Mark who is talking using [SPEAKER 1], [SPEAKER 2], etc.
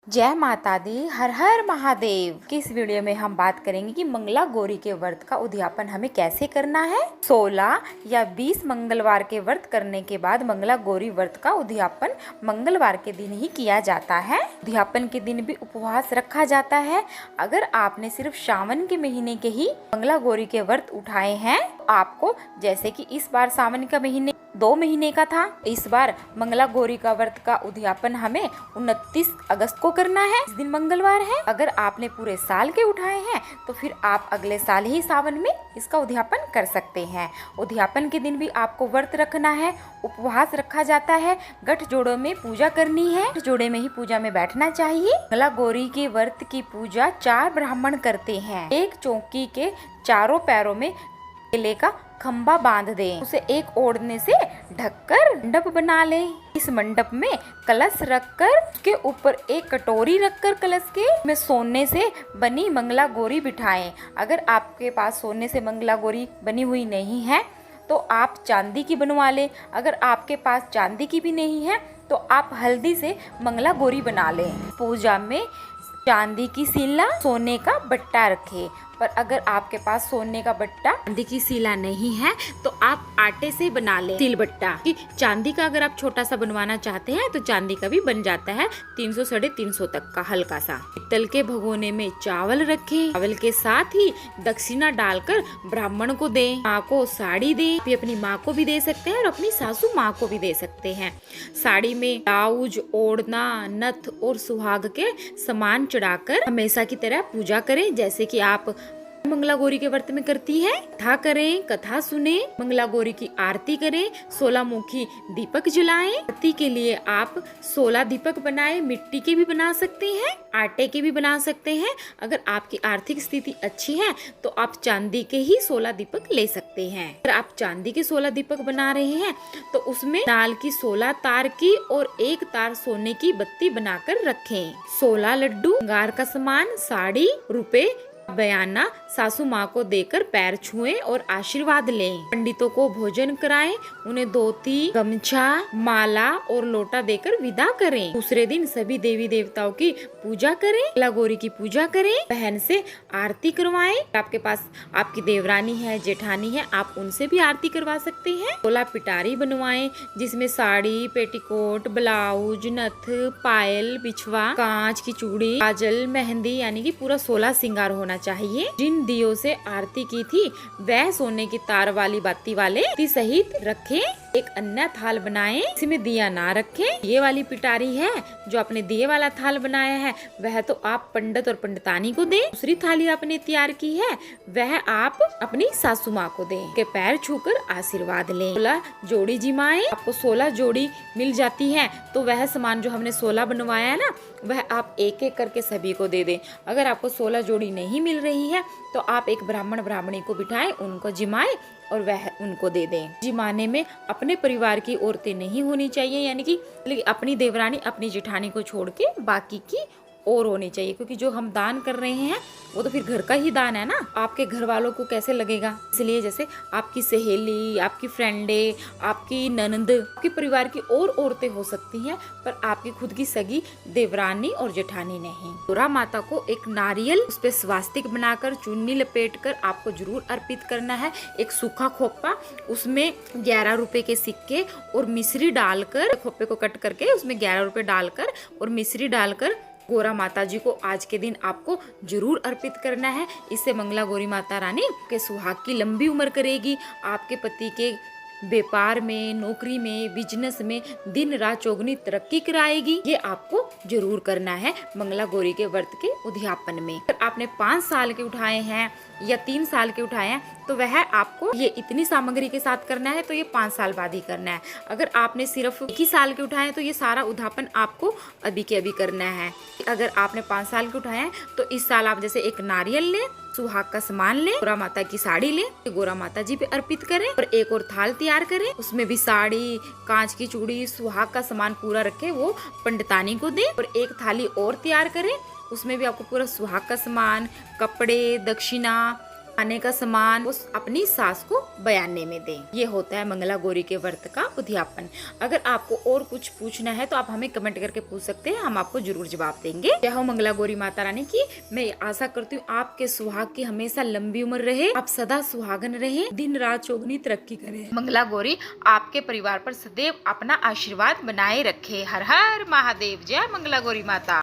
[SPEAKER 1] जय माता दी, हर हर महादेव। की इस वीडियो में हम बात करेंगे कि मंगला गौरी के व्रत का उद्यापन हमें कैसे करना है। 16 या 20 मंगलवार के व्रत करने के बाद मंगला गौरी व्रत का उद्यापन मंगलवार के दिन ही किया जाता है। उद्यापन के दिन भी उपवास रखा जाता है। अगर आपने सिर्फ सावन के महीने के ही मंगला गौरी के व्रत उठाए हैं, आपको जैसे कि इस बार सावन का महीने 2 महीने का था, इस बार मंगला गौरी का व्रत का उद्यापन हमें 29 अगस्त को करना है। इस दिन मंगलवार है। अगर आपने पूरे साल के उठाए हैं तो फिर आप अगले साल ही सावन में इसका उद्यापन कर सकते हैं। उद्यापन के दिन भी आपको व्रत रखना है, उपवास रखा जाता है, गठजोड़ों में पूजा करनी है, गठजोड़े में ही पूजा में बैठना चाहिए। मंगला गौरी के व्रत की पूजा 4 ब्राह्मण करते हैं। एक चौकी के चारों पैरों में केले का खंबा बांध दें, उसे एक ओढ़ने से ढककर मंडप बना लें। इस मंडप में कलश रखकर उसके ऊपर एक कटोरी रखकर कलश के में सोने से बनी मंगला गौरी बिठाएं। अगर आपके पास सोने से मंगला गौरी बनी हुई नहीं है तो आप चांदी की बनवा लें। अगर आपके पास चांदी की भी नहीं है तो आप हल्दी से मंगला गौरी बना लें। पूजा में चांदी की सीला, सोने का बट्टा रखें। पर अगर आपके पास सोने का बट्टा, चांदी की सीला नहीं है तो आप आटे से बना ले सिल बट्टा। कि चांदी का अगर आप छोटा सा बनवाना चाहते हैं तो चांदी का भी बन जाता है 300 साढ़े 300 तक का हल्का सा। पित्तल के भगोने में चावल रखें। चावल के साथ ही दक्षिणा डालकर ब्राह्मण को दें। माँ को साड़ी दें। भी अपनी माँ को भी दे सकते हैं और अपनी सासू माँ को भी दे सकते हैं। साड़ी में ब्लाउज, ओढ़ना, नथ और सुहाग के सामान चढ़ाकर हमेशा की तरह पूजा करें, जैसे कि आप मंगला गौरी के व्रत में करती है। कथा करें, कथा सुने, मंगला गौरी की आरती करें, 16 मुखी दीपक जलाएं। आरती के लिए आप 16 दीपक बनाएं। मिट्टी के भी बना सकते हैं, आटे के भी बना सकते हैं। अगर आपकी आर्थिक स्थिति अच्छी है तो आप चांदी के ही 16 दीपक ले सकते हैं। अगर आप चांदी के 16 दीपक बना रहे हैं तो उसमें नाल की 16 तार की और 1 तार सोने की बत्ती बनाकर रखें। 16 लड्डू, श्रृंगार का सामान, साड़ी, रुपए, बयाना सासू माँ को देकर पैर छुएं और आशीर्वाद लें। पंडितों को भोजन कराएं, उन्हें धोती, गमछा, माला और लोटा देकर विदा करें। दूसरे दिन सभी देवी देवताओं की पूजा करें, मंगला गौरी की पूजा करें, बहन से आरती करवाएं। आपके पास आपकी देवरानी है, जेठानी है, आप उनसे भी आरती करवा सकते हैं। 16 पिटारी बनवाएं, जिसमें साड़ी, पेटीकोट, ब्लाउज, नथ, पायल, बिछवा, कांच की चूड़ी, काजल, मेहंदी, यानी कि पूरा 16 श्रृंगार होना चाहिए। जिन दियो से आरती की थी वह सोने की तार वाली बाती वाले सहित रखें। एक अन्य थाल बनाएं, इसमें दिया ना रखें। ये वाली पिटारी है जो आपने दिए वाला थाल बनाया है वह तो आप पंडित और पंडितानी को दें। दूसरी थाली आपने तैयार की है वह आप अपनी सासू माँ को दें। के पैर छूकर आशीर्वाद लें। 16 जोड़ी जिमाएं। आपको 16 जोड़ी मिल जाती है तो वह सामान जो हमने 16 बनवाया है ना वह आप एक एक करके सभी को दे दें। अगर आपको 16 जोड़ी नहीं मिल रही है तो आप एक ब्राह्मण ब्राह्मणी को बिठाएं, उनको जिमाएं और वह उनको दे दें। जिमाने में अपने परिवार की औरतें नहीं होनी चाहिए, यानी कि अपनी देवरानी, अपनी जेठानी को छोड़ के बाकी की और होनी चाहिए, क्योंकि जो हम दान कर रहे हैं वो तो फिर घर का ही दान है ना। आपके घर वालों को कैसे लगेगा, इसलिए जैसे आपकी सहेली, आपकी फ्रेंडे, आपकी ननंद, आपके परिवार की और औरतें हो सकती हैं पर आपकी खुद की सगी देवरानी और जेठानी नहीं। गौरा माता को एक नारियल, उस पे स्वास्तिक बनाकर चुन्नी लपेटकर आपको जरूर अर्पित करना है। एक सूखा खोपा, उसमें 11 रुपए के सिक्के और मिश्री डालकर, खोपे को कट करके उसमें 11 रुपए डालकर और मिश्री डालकर गौरा माता जी को आज के दिन आपको जरूर अर्पित करना है। इससे मंगला गौरी माता रानी के सुहाग की लंबी उम्र करेगी। आपके पति के व्यापार में, नौकरी में, बिजनेस में दिन रात चौगुनी तरक्की कराएगी। ये आपको जरूर करना है मंगला गौरी के व्रत के उद्यापन में। अगर आपने 5 साल के उठाए हैं या 3 साल के उठाए हैं तो वह आपको ये इतनी सामग्री के साथ करना है तो ये 5 साल बाद ही करना है। अगर आपने सिर्फ 1 ही साल के उठाए हैं तो ये सारा उद्यापन आपको अभी के अभी करना है। अगर आपने 5 साल के उठाए हैं तो इस साल आप जैसे एक नारियल लें, सुहाग का सामान लें, गौरा माता की साड़ी लें, गौरा माता जी पे अर्पित करें और एक और थाल तैयार करें, उसमें भी साड़ी, कांच की चूड़ी, सुहाग का सामान पूरा रखें, वो पंडितानी को दें। और एक थाली और तैयार करें, उसमें भी आपको पूरा सुहाग का सामान, कपड़े, दक्षिणा खाने का सामान उस अपनी सास को बयाने में दें। ये होता है मंगला गौरी के व्रत का उद्यापन। अगर आपको और कुछ पूछना है तो आप हमें कमेंट करके पूछ सकते हैं, हम आपको जरूर जवाब देंगे। जय हो मंगला गौरी माता रानी की। मैं आशा करती हूँ आपके सुहाग की हमेशा लंबी उम्र रहे, आप सदा सुहागन रहे, दिन रात चौगुनी तरक्की करें। मंगला गौरी आपके परिवार पर सदैव अपना आशीर्वाद बनाए रखे। हर हर महादेव। जय मंगला गौरी माता।